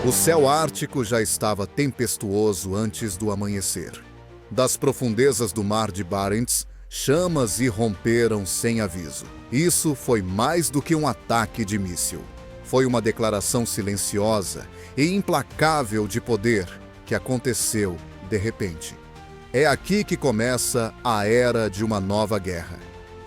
O céu ártico já estava tempestuoso antes do amanhecer. Das profundezas do mar de Barents, chamas irromperam sem aviso. Isso foi mais do que um ataque de míssil. Foi uma declaração silenciosa e implacável de poder que aconteceu de repente. É aqui que começa a era de uma nova guerra.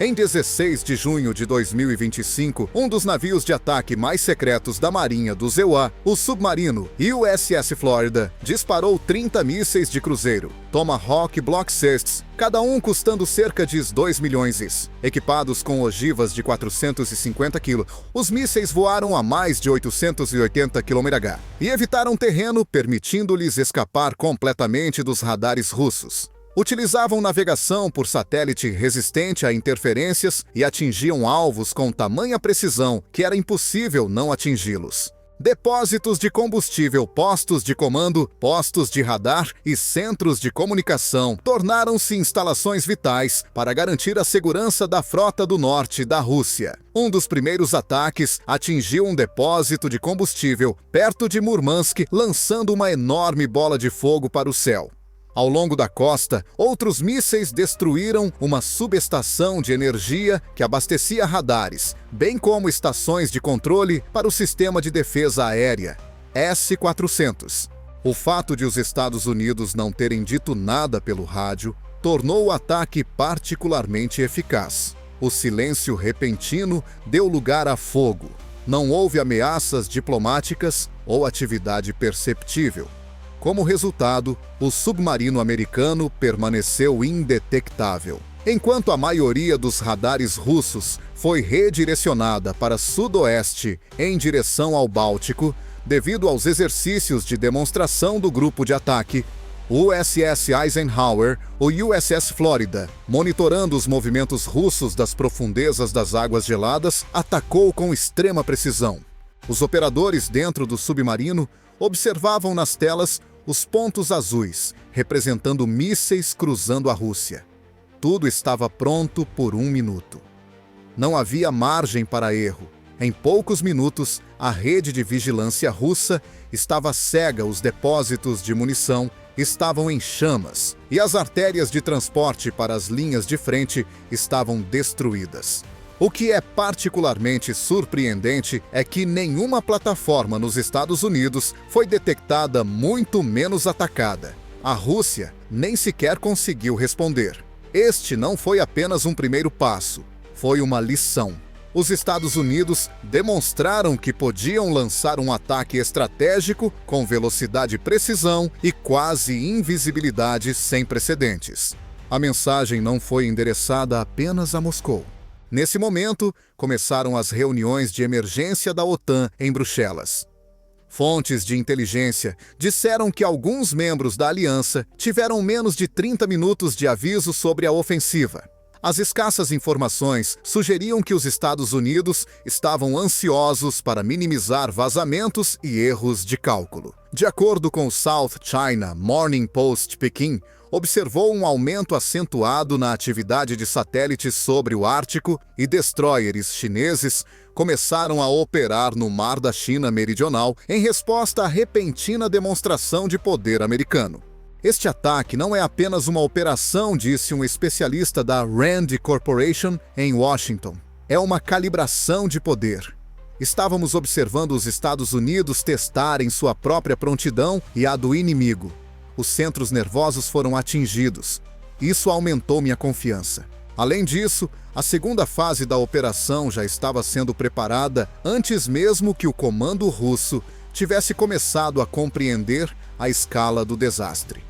Em 16 de junho de 2025, um dos navios de ataque mais secretos da Marinha dos EUA, o submarino USS Florida, disparou 30 mísseis de cruzeiro Tomahawk Block 6, cada um custando cerca de 2 milhões. Equipados com ogivas de 450 kg, os mísseis voaram a mais de 880 km/h e evitaram terreno, permitindo-lhes escapar completamente dos radares russos. Utilizavam navegação por satélite resistente a interferências e atingiam alvos com tamanha precisão que era impossível não atingi-los. Depósitos de combustível, postos de comando, postos de radar e centros de comunicação tornaram-se instalações vitais para garantir a segurança da frota do norte da Rússia. Um dos primeiros ataques atingiu um depósito de combustível perto de Murmansk, lançando uma enorme bola de fogo para o céu. Ao longo da costa, outros mísseis destruíram uma subestação de energia que abastecia radares, bem como estações de controle para o sistema de defesa aérea, S-400. O fato de os Estados Unidos não terem dito nada pelo rádio tornou o ataque particularmente eficaz. O silêncio repentino deu lugar a fogo. Não houve ameaças diplomáticas ou atividade perceptível. Como resultado, o submarino americano permaneceu indetectável, enquanto a maioria dos radares russos foi redirecionada para sudoeste em direção ao Báltico, devido aos exercícios de demonstração do grupo de ataque. O USS Eisenhower, o USS Florida, monitorando os movimentos russos das profundezas das águas geladas, atacou com extrema precisão. Os operadores dentro do submarino observavam nas telas os pontos azuis, representando mísseis cruzando a Rússia. Tudo estava pronto por 1 minuto. Não havia margem para erro. Em poucos minutos, a rede de vigilância russa estava cega, os depósitos de munição estavam em chamas e as artérias de transporte para as linhas de frente estavam destruídas. O que é particularmente surpreendente é que nenhuma plataforma nos Estados Unidos foi detectada, muito menos atacada. A Rússia nem sequer conseguiu responder. Este não foi apenas um primeiro passo, foi uma lição. Os Estados Unidos demonstraram que podiam lançar um ataque estratégico com velocidade e precisão e quase invisibilidade sem precedentes. A mensagem não foi endereçada apenas a Moscou. Nesse momento, começaram as reuniões de emergência da OTAN em Bruxelas. Fontes de inteligência disseram que alguns membros da aliança tiveram menos de 30 minutos de aviso sobre a ofensiva. As escassas informações sugeriam que os Estados Unidos estavam ansiosos para minimizar vazamentos e erros de cálculo. De acordo com o South China Morning Post, Pequim observou um aumento acentuado na atividade de satélites sobre o Ártico e destroyers chineses começaram a operar no Mar da China Meridional em resposta à repentina demonstração de poder americano. Este ataque não é apenas uma operação, disse um especialista da RAND Corporation em Washington. É uma calibração de poder. Estávamos observando os Estados Unidos testarem sua própria prontidão e a do inimigo. Os centros nervosos foram atingidos. Isso aumentou minha confiança. Além disso, a segunda fase da operação já estava sendo preparada antes mesmo que o comando russo tivesse começado a compreender a escala do desastre.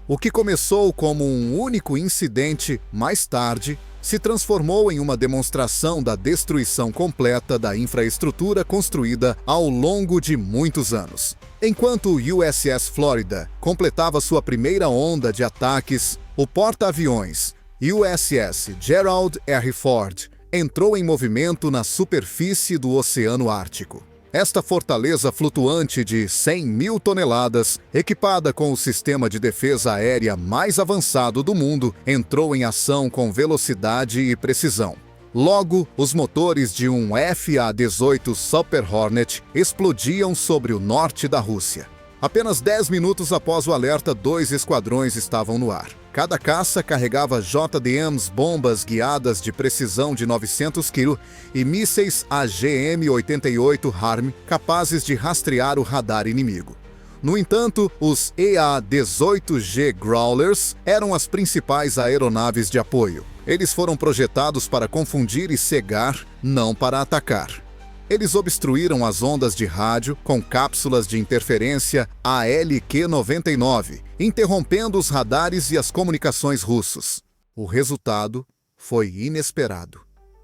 O que começou como um único incidente, mais tarde, se transformou em uma demonstração da destruição completa da infraestrutura construída ao longo de muitos anos. Enquanto o USS Florida completava sua primeira onda de ataques, o porta-aviões USS Gerald R. Ford entrou em movimento na superfície do Oceano Ártico. Esta fortaleza flutuante de 100 mil toneladas, equipada com o sistema de defesa aérea mais avançado do mundo, entrou em ação com velocidade e precisão. Logo, os motores de um FA-18 Super Hornet explodiam sobre o norte da Rússia. Apenas 10 minutos após o alerta, 2 esquadrões estavam no ar. Cada caça carregava JDAMs, bombas guiadas de precisão de 900 kg e mísseis AGM-88 HARM capazes de rastrear o radar inimigo. No entanto, os EA-18G Growlers eram as principais aeronaves de apoio. Eles foram projetados para confundir e cegar, não para atacar. Eles obstruíram as ondas de rádio com cápsulas de interferência ALQ-99, interrompendo os radares e as comunicações russos. O resultado foi inesperado.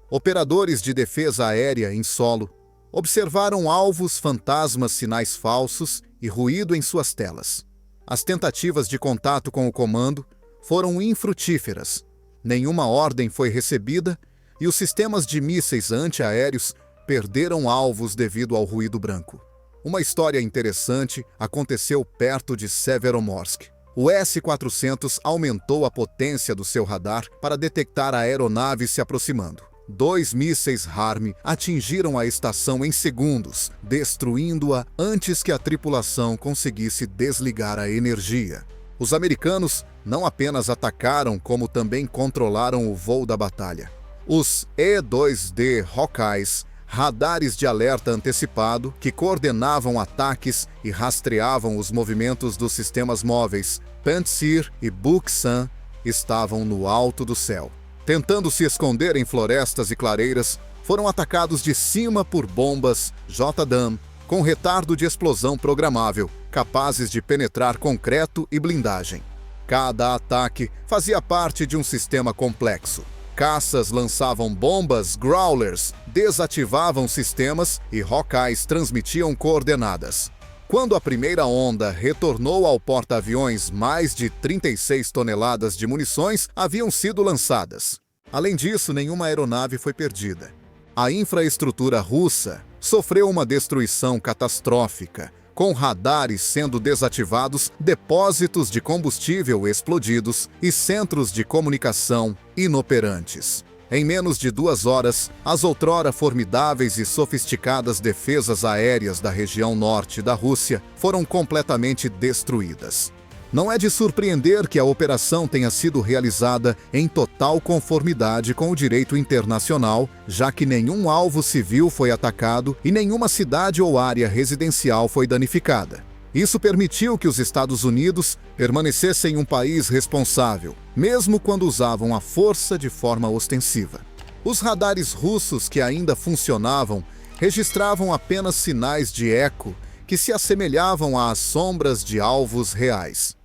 Operadores de defesa aérea em solo observaram alvos, fantasmas, sinais falsos e ruído em suas telas. As tentativas de contato com o comando foram infrutíferas. Nenhuma ordem foi recebida e os sistemas de mísseis antiaéreos perderam alvos devido ao ruído branco. Uma história interessante aconteceu perto de Severomorsk. O S-400 aumentou a potência do seu radar para detectar a aeronave se aproximando. 2 mísseis HARM atingiram a estação em segundos, destruindo-a antes que a tripulação conseguisse desligar a energia. Os americanos não apenas atacaram, como também controlaram o voo da batalha. Os E-2D Hawkeyes, radares de alerta antecipado que coordenavam ataques e rastreavam os movimentos dos sistemas móveis Pantsir e Buksan, estavam no alto do céu. Tentando se esconder em florestas e clareiras, foram atacados de cima por bombas JDAM com retardo de explosão programável, capazes de penetrar concreto e blindagem. Cada ataque fazia parte de um sistema complexo. Caças lançavam bombas Growlers, desativavam sistemas e Hawkeyes transmitiam coordenadas. Quando a primeira onda retornou ao porta-aviões, mais de 36 toneladas de munições haviam sido lançadas. Além disso, nenhuma aeronave foi perdida. A infraestrutura russa sofreu uma destruição catastrófica, com radares sendo desativados, depósitos de combustível explodidos e centros de comunicação inoperantes. Em menos de 2 horas, as outrora formidáveis e sofisticadas defesas aéreas da região norte da Rússia foram completamente destruídas. Não é de surpreender que a operação tenha sido realizada em total conformidade com o direito internacional, já que nenhum alvo civil foi atacado e nenhuma cidade ou área residencial foi danificada. Isso permitiu que os Estados Unidos permanecessem um país responsável, mesmo quando usavam a força de forma ostensiva. Os radares russos que ainda funcionavam registravam apenas sinais de eco que se assemelhavam às sombras de alvos reais.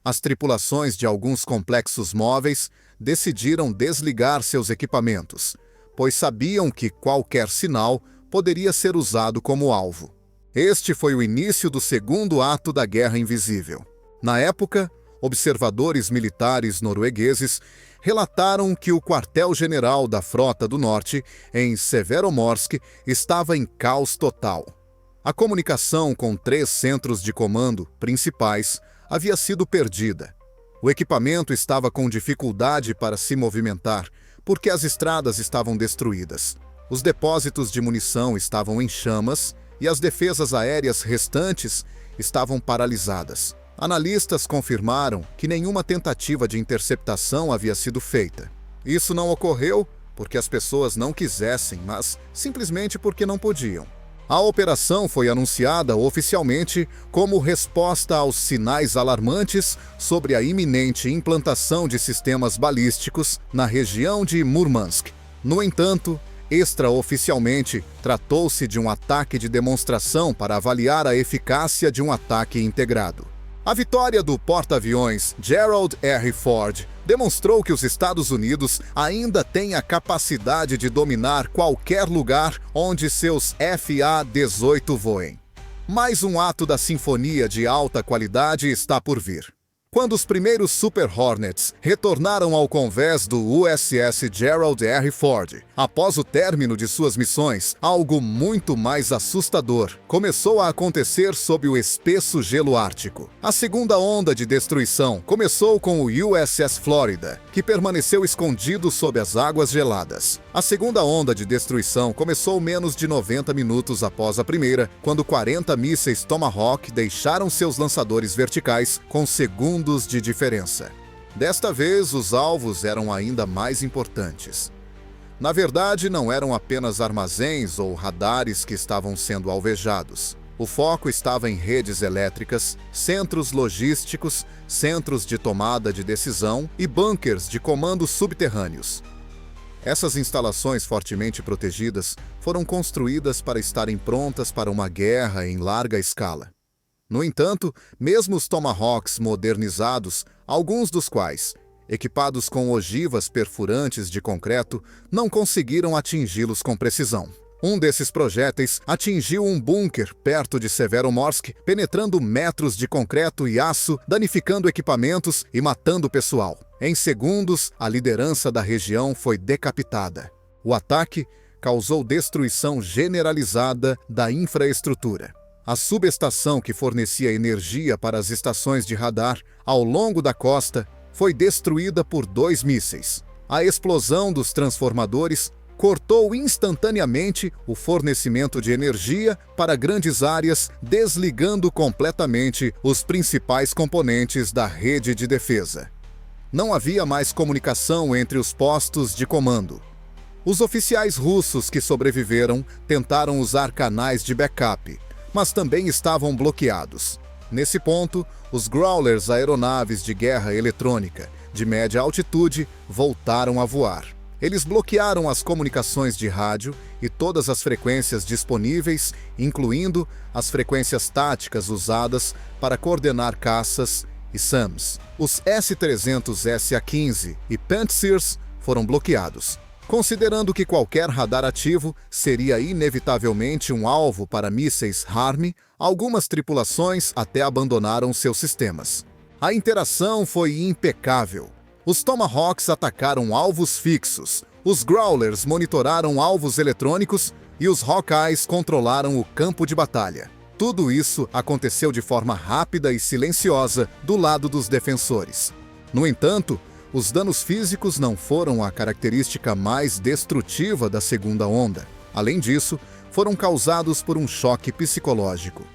As tripulações de alguns complexos móveis decidiram desligar seus equipamentos, pois sabiam que qualquer sinal poderia ser usado como alvo. Este foi o início do segundo ato da Guerra Invisível. Na época, observadores militares noruegueses relataram que o quartel-general da Frota do Norte, em Severomorsk, estava em caos total. A comunicação com 3 centros de comando principais havia sido perdida. O equipamento estava com dificuldade para se movimentar, porque as estradas estavam destruídas. Os depósitos de munição estavam em chamas e as defesas aéreas restantes estavam paralisadas. Analistas confirmaram que nenhuma tentativa de interceptação havia sido feita. Isso não ocorreu porque as pessoas não quisessem, mas simplesmente porque não podiam. A operação foi anunciada oficialmente como resposta aos sinais alarmantes sobre a iminente implantação de sistemas balísticos na região de Murmansk. No entanto, extraoficialmente, tratou-se de um ataque de demonstração para avaliar a eficácia de um ataque integrado. A vitória do porta-aviões Gerald R. Ford demonstrou que os Estados Unidos ainda têm a capacidade de dominar qualquer lugar onde seus FA-18 voem. Mais um ato da sinfonia de alta qualidade está por vir. Quando os primeiros Super Hornets retornaram ao convés do USS Gerald R. Ford, após o término de suas missões, algo muito mais assustador começou a acontecer sob o espesso gelo ártico. A segunda onda de destruição começou com o USS Florida, que permaneceu escondido sob as águas geladas. A segunda onda de destruição começou menos de 90 minutos após a primeira, quando 40 mísseis Tomahawk deixaram seus lançadores verticais com segundos de diferença. Desta vez, os alvos eram ainda mais importantes. Na verdade, não eram apenas armazéns ou radares que estavam sendo alvejados. O foco estava em redes elétricas, centros logísticos, centros de tomada de decisão e bunkers de comando subterrâneos. Essas instalações fortemente protegidas foram construídas para estarem prontas para uma guerra em larga escala. No entanto, mesmo os Tomahawks modernizados, alguns dos quais, equipados com ogivas perfurantes de concreto, não conseguiram atingi-los com precisão. Um desses projéteis atingiu um bunker perto de Severomorsk, penetrando metros de concreto e aço, danificando equipamentos e matando pessoal. Em segundos, a liderança da região foi decapitada. O ataque causou destruição generalizada da infraestrutura. A subestação que fornecia energia para as estações de radar ao longo da costa foi destruída por 2 mísseis. A explosão dos transformadores cortou instantaneamente o fornecimento de energia para grandes áreas, desligando completamente os principais componentes da rede de defesa. Não havia mais comunicação entre os postos de comando. Os oficiais russos que sobreviveram tentaram usar canais de backup, mas também estavam bloqueados. Nesse ponto, os Growlers, aeronaves de guerra eletrônica de média altitude, voltaram a voar. Eles bloquearam as comunicações de rádio e todas as frequências disponíveis, incluindo as frequências táticas usadas para coordenar caças e SAMs. Os S-300 SA-15 e Pantsirs foram bloqueados, considerando que qualquer radar ativo seria inevitavelmente um alvo para mísseis HARM. Algumas tripulações até abandonaram seus sistemas. A interação foi impecável. Os Tomahawks atacaram alvos fixos, os Growlers monitoraram alvos eletrônicos e os Hawkeyes controlaram o campo de batalha. Tudo isso aconteceu de forma rápida e silenciosa do lado dos defensores. No entanto, os danos físicos não foram a característica mais destrutiva da segunda onda. Além disso, foram causados por um choque psicológico.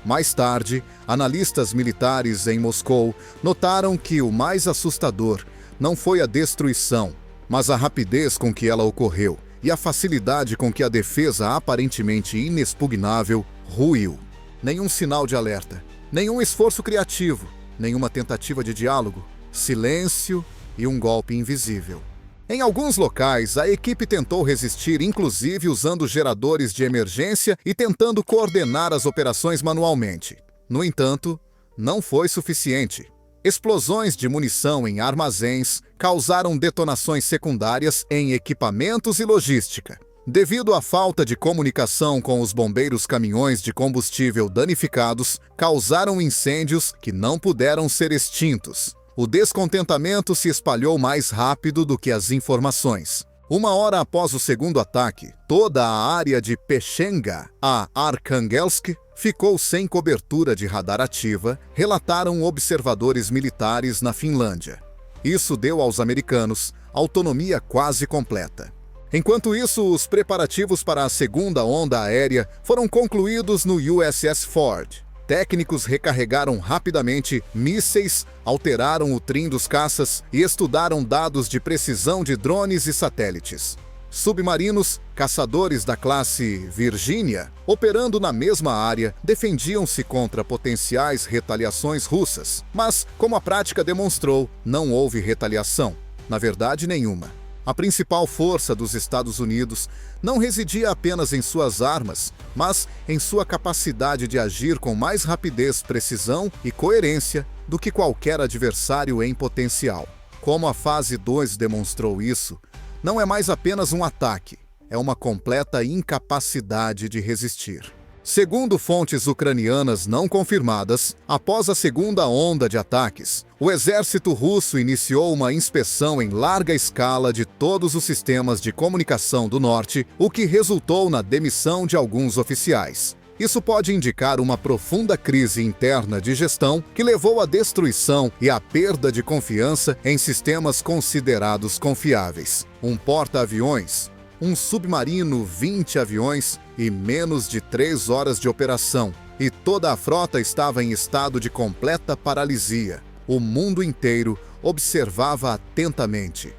Mais tarde, analistas militares em Moscou notaram que o mais assustador não foi a destruição, mas a rapidez com que ela ocorreu e a facilidade com que a defesa aparentemente inexpugnável ruiu. Nenhum sinal de alerta, nenhum esforço criativo, nenhuma tentativa de diálogo, silêncio e um golpe invisível. Em alguns locais, a equipe tentou resistir, inclusive usando geradores de emergência e tentando coordenar as operações manualmente. No entanto, não foi suficiente. Explosões de munição em armazéns causaram detonações secundárias em equipamentos e logística. Devido à falta de comunicação com os bombeiros, caminhões de combustível danificados causaram incêndios que não puderam ser extintos. O descontentamento se espalhou mais rápido do que as informações. 1 hora após o segundo ataque, toda a área de Pechenga, a Arkhangelsk, ficou sem cobertura de radar ativa, relataram observadores militares na Finlândia. Isso deu aos americanos autonomia quase completa. Enquanto isso, os preparativos para a segunda onda aérea foram concluídos no USS Ford. Técnicos recarregaram rapidamente mísseis, alteraram o trim dos caças e estudaram dados de precisão de drones e satélites. Submarinos, caçadores da classe Virginia, operando na mesma área, defendiam-se contra potenciais retaliações russas. Mas, como a prática demonstrou, não houve retaliação. Na verdade, nenhuma. A principal força dos Estados Unidos não residia apenas em suas armas, mas em sua capacidade de agir com mais rapidez, precisão e coerência do que qualquer adversário em potencial. Como a fase 2 demonstrou isso, não é mais apenas um ataque, é uma completa incapacidade de resistir. Segundo fontes ucranianas não confirmadas, após a segunda onda de ataques, o exército russo iniciou uma inspeção em larga escala de todos os sistemas de comunicação do norte, o que resultou na demissão de alguns oficiais. Isso pode indicar uma profunda crise interna de gestão que levou à destruição e à perda de confiança em sistemas considerados confiáveis. Um porta-aviões, um submarino, 20 aviões e menos de 3 horas de operação. E toda a frota estava em estado de completa paralisia. O mundo inteiro observava atentamente.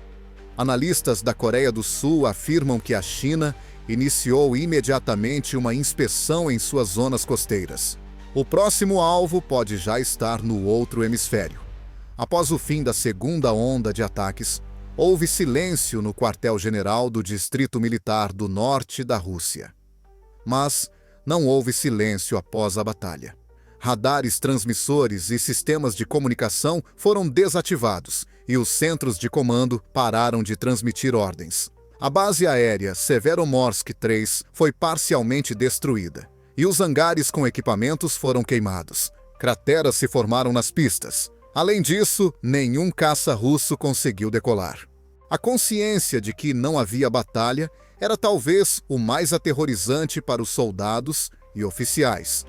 Analistas da Coreia do Sul afirmam que a China iniciou imediatamente uma inspeção em suas zonas costeiras. O próximo alvo pode já estar no outro hemisfério. Após o fim da segunda onda de ataques, houve silêncio no quartel-general do Distrito Militar do Norte da Rússia. Mas não houve silêncio após a batalha. Radares, transmissores e sistemas de comunicação foram desativados e os centros de comando pararam de transmitir ordens. A base aérea Severomorsk 3 foi parcialmente destruída e os hangares com equipamentos foram queimados. Crateras se formaram nas pistas. Além disso, nenhum caça russo conseguiu decolar. A consciência de que não havia batalha era talvez o mais aterrorizante para os soldados e oficiais.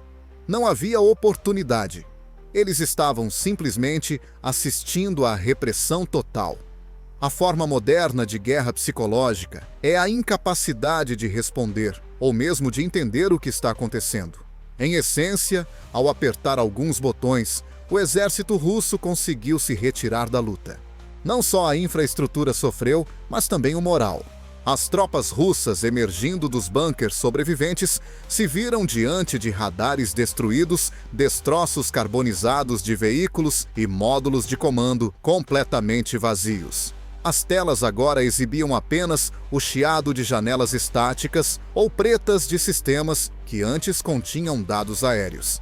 Não havia oportunidade. Eles estavam simplesmente assistindo à repressão total. A forma moderna de guerra psicológica é a incapacidade de responder, ou mesmo de entender o que está acontecendo. Em essência, ao apertar alguns botões, o exército russo conseguiu se retirar da luta. Não só a infraestrutura sofreu, mas também o moral. As tropas russas emergindo dos bunkers sobreviventes se viram diante de radares destruídos, destroços carbonizados de veículos e módulos de comando completamente vazios. As telas agora exibiam apenas o chiado de janelas estáticas ou pretas de sistemas que antes continham dados aéreos.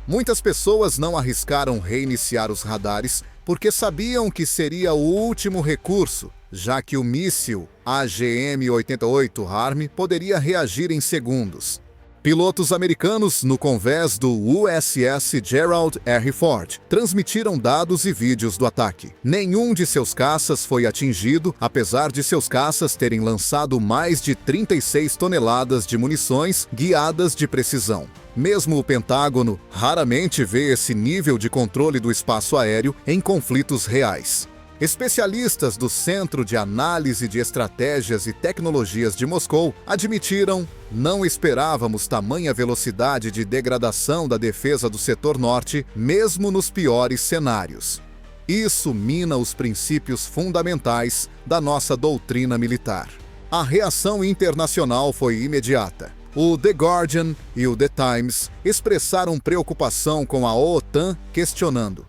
Muitas pessoas não arriscaram reiniciar os radares porque sabiam que seria o último recurso, já que o míssil AGM-88 HARM poderia reagir em segundos. Pilotos americanos no convés do USS Gerald R. Ford transmitiram dados e vídeos do ataque. Nenhum de seus caças foi atingido, apesar de seus caças terem lançado mais de 36 toneladas de munições guiadas de precisão. Mesmo o Pentágono raramente vê esse nível de controle do espaço aéreo em conflitos reais. Especialistas do Centro de Análise de Estratégias e Tecnologias de Moscou admitiram: não esperávamos tamanha velocidade de degradação da defesa do setor norte, mesmo nos piores cenários. Isso mina os princípios fundamentais da nossa doutrina militar. A reação internacional foi imediata. O The Guardian e o The Times expressaram preocupação com a OTAN, questionando: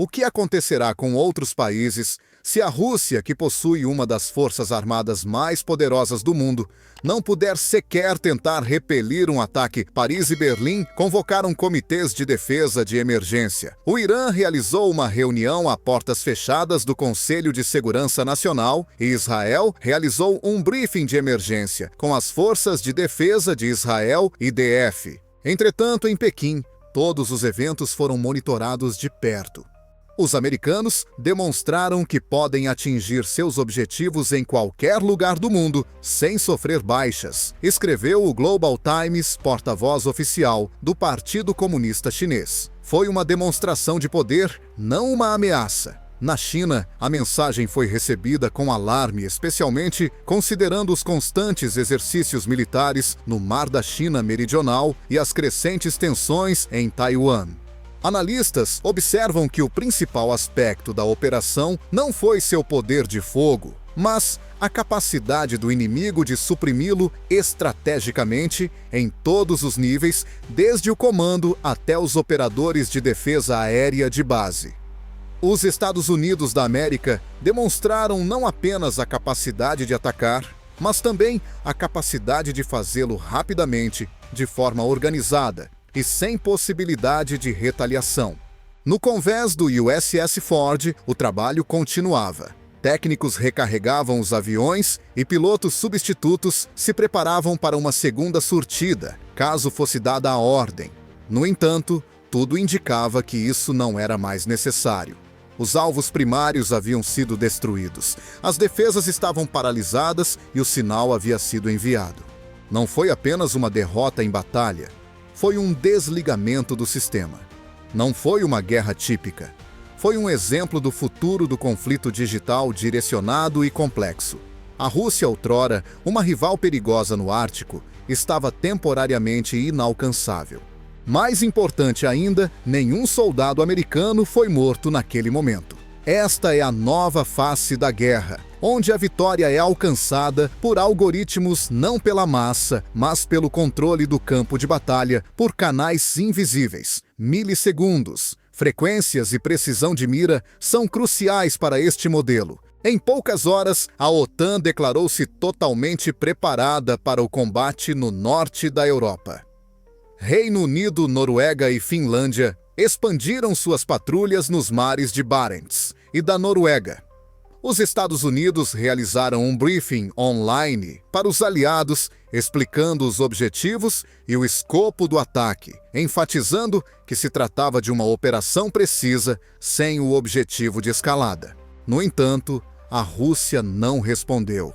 o que acontecerá com outros países se a Rússia, que possui uma das forças armadas mais poderosas do mundo, não puder sequer tentar repelir um ataque? Paris e Berlim convocaram comitês de defesa de emergência. O Irã realizou uma reunião a portas fechadas do Conselho de Segurança Nacional e Israel realizou um briefing de emergência com as Forças de Defesa de Israel, IDF. Entretanto, em Pequim, todos os eventos foram monitorados de perto. Os americanos demonstraram que podem atingir seus objetivos em qualquer lugar do mundo sem sofrer baixas, escreveu o Global Times, porta-voz oficial do Partido Comunista Chinês. Foi uma demonstração de poder, não uma ameaça. Na China, a mensagem foi recebida com alarme, especialmente considerando os constantes exercícios militares no Mar da China Meridional e as crescentes tensões em Taiwan. Analistas observam que o principal aspecto da operação não foi seu poder de fogo, mas a capacidade do inimigo de suprimi-lo estrategicamente em todos os níveis, desde o comando até os operadores de defesa aérea de base. Os Estados Unidos da América demonstraram não apenas a capacidade de atacar, mas também a capacidade de fazê-lo rapidamente, de forma organizada e sem possibilidade de retaliação. No convés do USS Ford, o trabalho continuava. Técnicos recarregavam os aviões e pilotos substitutos se preparavam para uma segunda surtida, caso fosse dada a ordem. No entanto, tudo indicava que isso não era mais necessário. Os alvos primários haviam sido destruídos, as defesas estavam paralisadas e o sinal havia sido enviado. Não foi apenas uma derrota em batalha, foi um desligamento do sistema. Não foi uma guerra típica. Foi um exemplo do futuro do conflito digital direcionado e complexo. A Rússia, outrora, uma rival perigosa no Ártico, estava temporariamente inalcançável. Mais importante ainda, nenhum soldado americano foi morto naquele momento. Esta é a nova face da guerra, onde a vitória é alcançada por algoritmos não pela massa, mas pelo controle do campo de batalha por canais invisíveis, milissegundos. Frequências e precisão de mira são cruciais para este modelo. Em poucas horas, a OTAN declarou-se totalmente preparada para o combate no norte da Europa. Reino Unido, Noruega e Finlândia expandiram suas patrulhas nos mares de Barents e da Noruega. Os Estados Unidos realizaram um briefing online para os aliados, explicando os objetivos e o escopo do ataque, enfatizando que se tratava de uma operação precisa, sem o objetivo de escalada. No entanto, a Rússia não respondeu.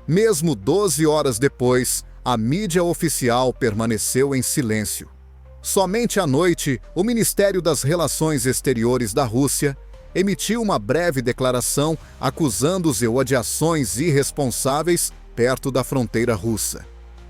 Mesmo 12 horas depois, a mídia oficial permaneceu em silêncio. Somente à noite, o Ministério das Relações Exteriores da Rússia emitiu uma breve declaração acusando-os de ações irresponsáveis perto da fronteira russa.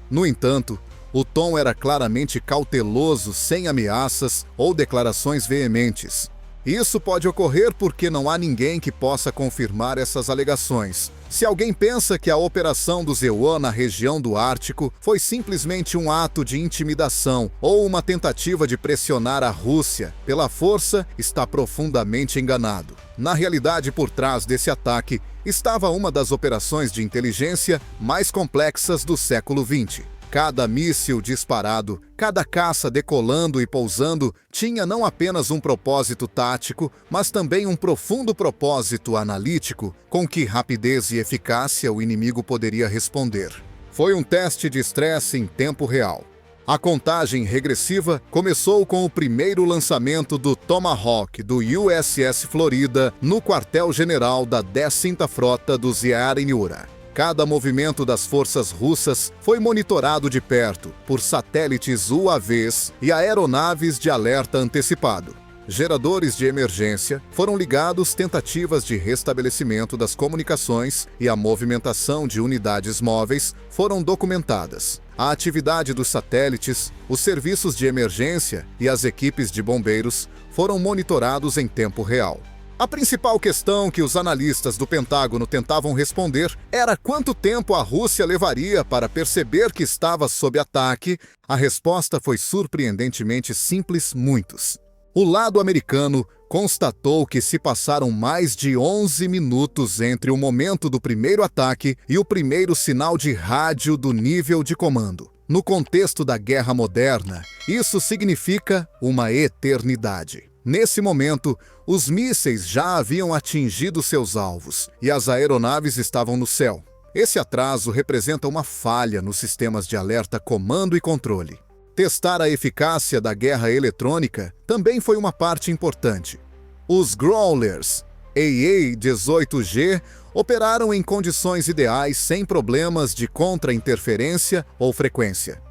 No entanto, o tom era claramente cauteloso, sem ameaças ou declarações veementes. Isso pode ocorrer porque não há ninguém que possa confirmar essas alegações. Se alguém pensa que a operação do EUA na região do Ártico foi simplesmente um ato de intimidação ou uma tentativa de pressionar a Rússia pela força, está profundamente enganado. Na realidade, por trás desse ataque, estava uma das operações de inteligência mais complexas do século XX. Cada míssil disparado, cada caça decolando e pousando tinha não apenas um propósito tático, mas também um profundo propósito analítico com que rapidez e eficácia o inimigo poderia responder. Foi um teste de estresse em tempo real. A contagem regressiva começou com o primeiro lançamento do Tomahawk do USS Florida no quartel-general da 10ª Frota do Ziariniura. Cada movimento das forças russas foi monitorado de perto por satélites UAVs e aeronaves de alerta antecipado. Geradores de emergência foram ligados, tentativas de restabelecimento das comunicações e a movimentação de unidades móveis foram documentadas. A atividade dos satélites, os serviços de emergência e as equipes de bombeiros foram monitorados em tempo real. A principal questão que os analistas do Pentágono tentavam responder era quanto tempo a Rússia levaria para perceber que estava sob ataque. A resposta foi surpreendentemente simples: muitos. O lado americano constatou que se passaram mais de 11 minutos entre o momento do primeiro ataque e o primeiro sinal de rádio do nível de comando. No contexto da guerra moderna, isso significa uma eternidade. Nesse momento, os mísseis já haviam atingido seus alvos e as aeronaves estavam no céu. Esse atraso representa uma falha nos sistemas de alerta, comando e controle. Testar a eficácia da guerra eletrônica também foi uma parte importante. Os Growlers AA-18G operaram em condições ideais sem problemas de contra-interferência ou frequência.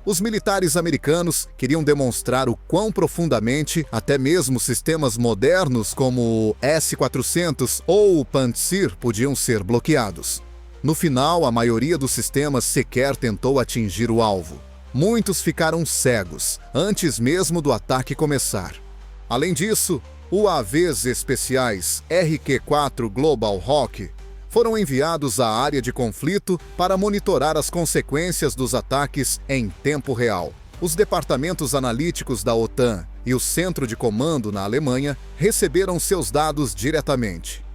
Os militares americanos queriam demonstrar o quão profundamente até mesmo sistemas modernos como o S-400 ou o Pantsir podiam ser bloqueados. No final, a maioria dos sistemas sequer tentou atingir o alvo. Muitos ficaram cegos antes mesmo do ataque começar. Além disso, UAVs especiais RQ-4 Global Hawk foram enviados à área de conflito para monitorar as consequências dos ataques em tempo real. Os departamentos analíticos da OTAN e o Centro de Comando na Alemanha receberam seus dados diretamente.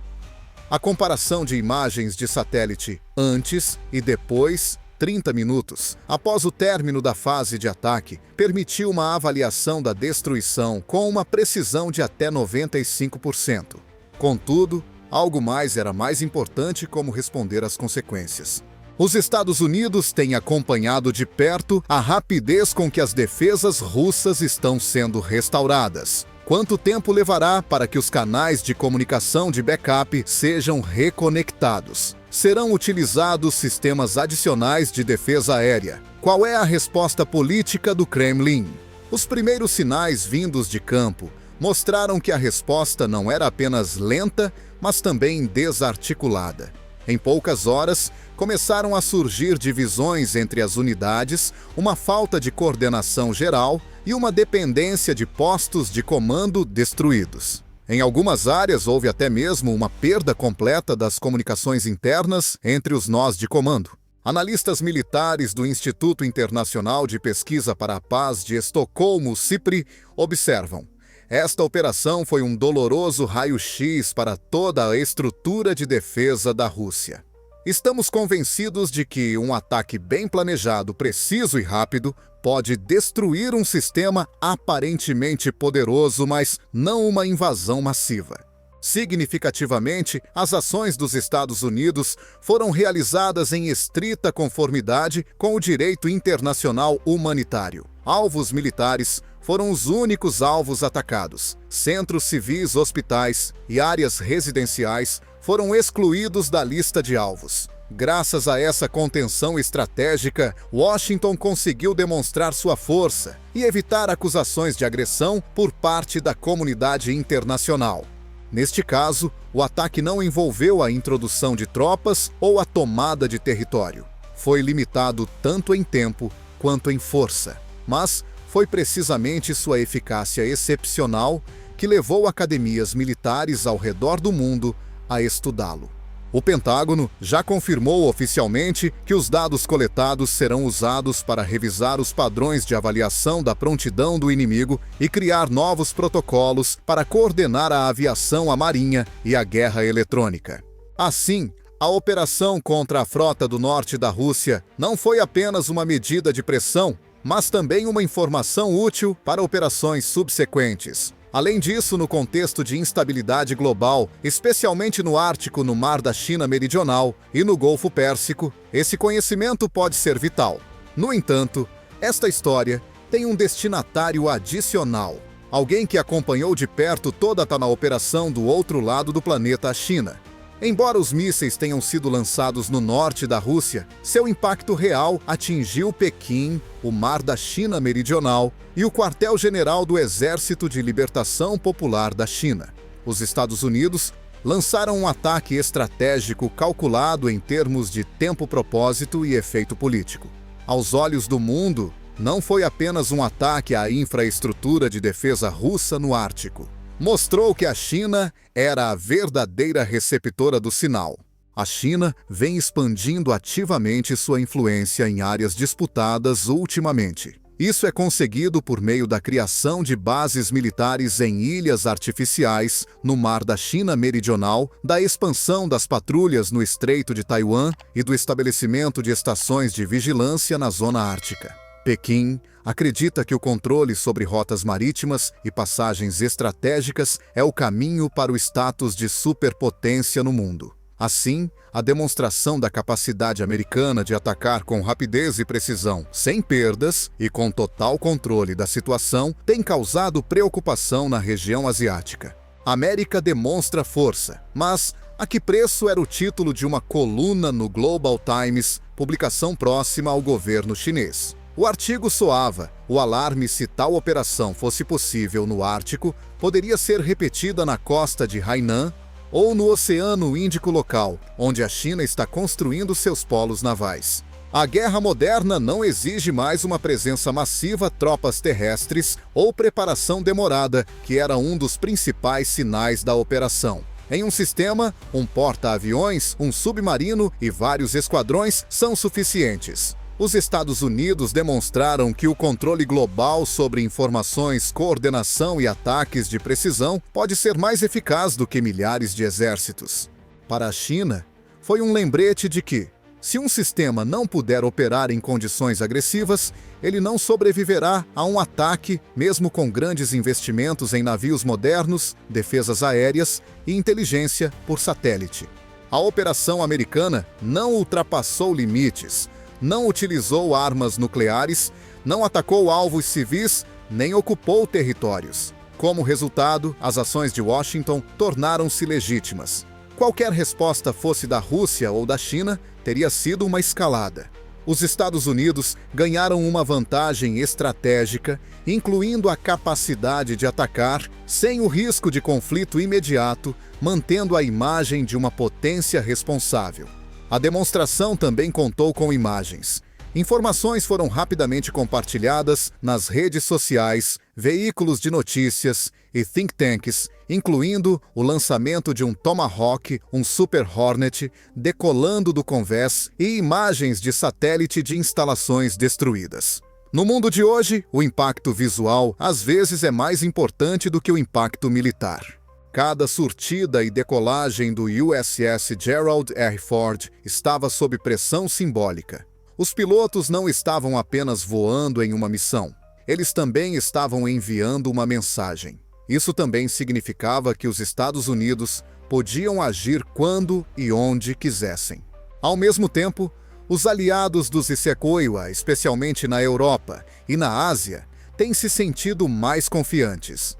A comparação de imagens de satélite antes e depois, 30 minutos, após o término da fase de ataque, permitiu uma avaliação da destruição com uma precisão de até 95%. Contudo, Algo mais era mais importante, como responder às consequências. Os Estados Unidos têm acompanhado de perto a rapidez com que as defesas russas estão sendo restauradas. Quanto tempo levará para que os canais de comunicação de backup sejam reconectados? Serão utilizados sistemas adicionais de defesa aérea? Qual é a resposta política do Kremlin? Os primeiros sinais vindos de campo mostraram que a resposta não era apenas lenta, mas também desarticulada. Em poucas horas, começaram a surgir divisões entre as unidades, uma falta de coordenação geral e uma dependência de postos de comando destruídos. Em algumas áreas, houve até mesmo uma perda completa das comunicações internas entre os nós de comando. Analistas militares do Instituto Internacional de Pesquisa para a Paz de Estocolmo, SIPRI, observam: esta operação foi um doloroso raio-x para toda a estrutura de defesa da Rússia. Estamos convencidos de que um ataque bem planejado, preciso e rápido pode destruir um sistema aparentemente poderoso, mas não uma invasão massiva. Significativamente, as ações dos Estados Unidos foram realizadas em estrita conformidade com o direito internacional humanitário. Alvos militares foram os únicos alvos atacados. Centros civis, hospitais e áreas residenciais foram excluídos da lista de alvos. Graças a essa contenção estratégica, Washington conseguiu demonstrar sua força e evitar acusações de agressão por parte da comunidade internacional. Neste caso, o ataque não envolveu a introdução de tropas ou a tomada de território. Foi limitado tanto em tempo quanto em força, mas foi precisamente sua eficácia excepcional que levou academias militares ao redor do mundo a estudá-lo. O Pentágono já confirmou oficialmente que os dados coletados serão usados para revisar os padrões de avaliação da prontidão do inimigo e criar novos protocolos para coordenar a aviação, a marinha e a guerra eletrônica. Assim, a operação contra a frota do norte da Rússia não foi apenas uma medida de pressão, mas também uma informação útil para operações subsequentes. Além disso, no contexto de instabilidade global, especialmente no Ártico, no Mar da China Meridional e no Golfo Pérsico, esse conhecimento pode ser vital. No entanto, esta história tem um destinatário adicional. Alguém que acompanhou de perto toda a operação do outro lado do planeta, a China. Embora os mísseis tenham sido lançados no norte da Rússia, seu impacto real atingiu Pequim, o Mar da China Meridional e o quartel-general do Exército de Libertação Popular da China. Os Estados Unidos lançaram um ataque estratégico calculado em termos de tempo, propósito e efeito político. Aos olhos do mundo, não foi apenas um ataque à infraestrutura de defesa russa no Ártico. Mostrou que a China era a verdadeira receptora do sinal. A China vem expandindo ativamente sua influência em áreas disputadas ultimamente. Isso é conseguido por meio da criação de bases militares em ilhas artificiais no Mar da China Meridional, da expansão das patrulhas no Estreito de Taiwan e do estabelecimento de estações de vigilância na Zona Ártica. Pequim acredita que o controle sobre rotas marítimas e passagens estratégicas é o caminho para o status de superpotência no mundo. Assim, a demonstração da capacidade americana de atacar com rapidez e precisão, sem perdas e com total controle da situação, tem causado preocupação na região asiática. A América demonstra força, mas a que preço era o título de uma coluna no Global Times, publicação próxima ao governo chinês. O artigo soava: o alarme se tal operação fosse possível no Ártico, poderia ser repetida na costa de Hainan ou no Oceano Índico local, onde a China está construindo seus polos navais. A guerra moderna não exige mais uma presença massiva, tropas terrestres ou preparação demorada, que era um dos principais sinais da operação. Em um sistema, um porta-aviões, um submarino e vários esquadrões são suficientes. Os Estados Unidos demonstraram que o controle global sobre informações, coordenação e ataques de precisão pode ser mais eficaz do que milhares de exércitos. Para a China, foi um lembrete de que, Se um sistema não puder operar em condições agressivas, ele não sobreviverá a um ataque, mesmo com grandes investimentos em navios modernos, defesas aéreas e inteligência por satélite. A operação americana não ultrapassou limites, não utilizou armas nucleares, não atacou alvos civis, nem ocupou territórios. Como resultado, as ações de Washington tornaram-se legítimas. Qualquer resposta fosse da Rússia ou da China, teria sido uma escalada. Os Estados Unidos ganharam uma vantagem estratégica, incluindo a capacidade de atacar sem o risco de conflito imediato, mantendo a imagem de uma potência responsável. A demonstração também contou com imagens. Informações foram rapidamente compartilhadas nas redes sociais, veículos de notícias e think tanks, incluindo o lançamento de um Tomahawk, um Super Hornet, decolando do convés e imagens de satélite de instalações destruídas. No mundo de hoje, o impacto visual às vezes é mais importante do que o impacto militar. Cada surtida e decolagem do USS Gerald R. Ford estava sob pressão simbólica. Os pilotos não estavam apenas voando em uma missão, eles também estavam enviando uma mensagem. Isso também significava que os Estados Unidos podiam agir quando e onde quisessem. Ao mesmo tempo, os aliados dos Isekoiwa, especialmente na Europa e na Ásia, têm se sentido mais confiantes.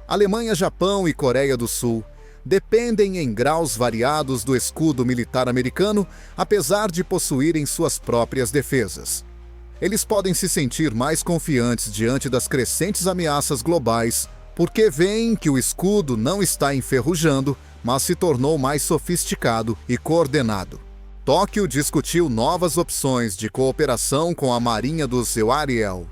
Alemanha, Japão e Coreia do Sul dependem em graus variados do escudo militar americano, apesar de possuírem suas próprias defesas. Eles podem se sentir mais confiantes diante das crescentes ameaças globais, porque veem que o escudo não está enferrujando, mas se tornou mais sofisticado e coordenado. Tóquio discutiu novas opções de cooperação com a Marinha dos Euariel.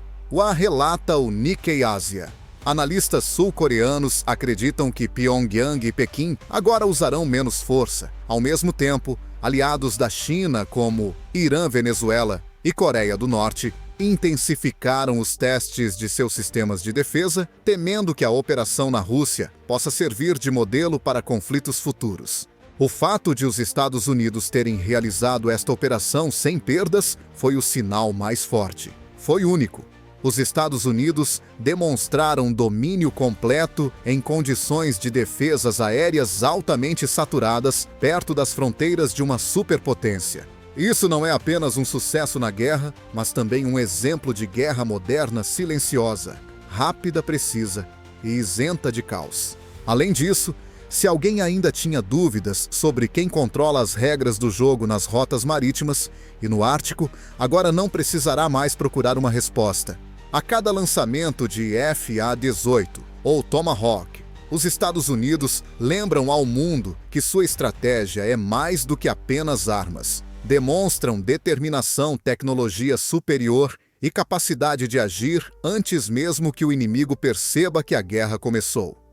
Relata o Nikkei Ásia. Analistas sul-coreanos acreditam que Pyongyang e Pequim agora usarão menos força. Ao mesmo tempo, aliados da China, como Irã, Venezuela e Coreia do Norte, intensificaram os testes de seus sistemas de defesa, temendo que a operação na Rússia possa servir de modelo para conflitos futuros. O fato de os Estados Unidos terem realizado esta operação sem perdas foi o sinal mais forte. Foi único. Os Estados Unidos demonstraram domínio completo em condições de defesas aéreas altamente saturadas perto das fronteiras de uma superpotência. Isso não é apenas um sucesso na guerra, mas também um exemplo de guerra moderna silenciosa, rápida, precisa e isenta de caos. Além disso, se alguém ainda tinha dúvidas sobre quem controla as regras do jogo nas rotas marítimas e no Ártico, agora não precisará mais procurar uma resposta. A cada lançamento de FA-18 ou Tomahawk, os Estados Unidos lembram ao mundo que sua estratégia é mais do que apenas armas. Demonstram determinação, tecnologia superior e capacidade de agir antes mesmo que o inimigo perceba que a guerra começou.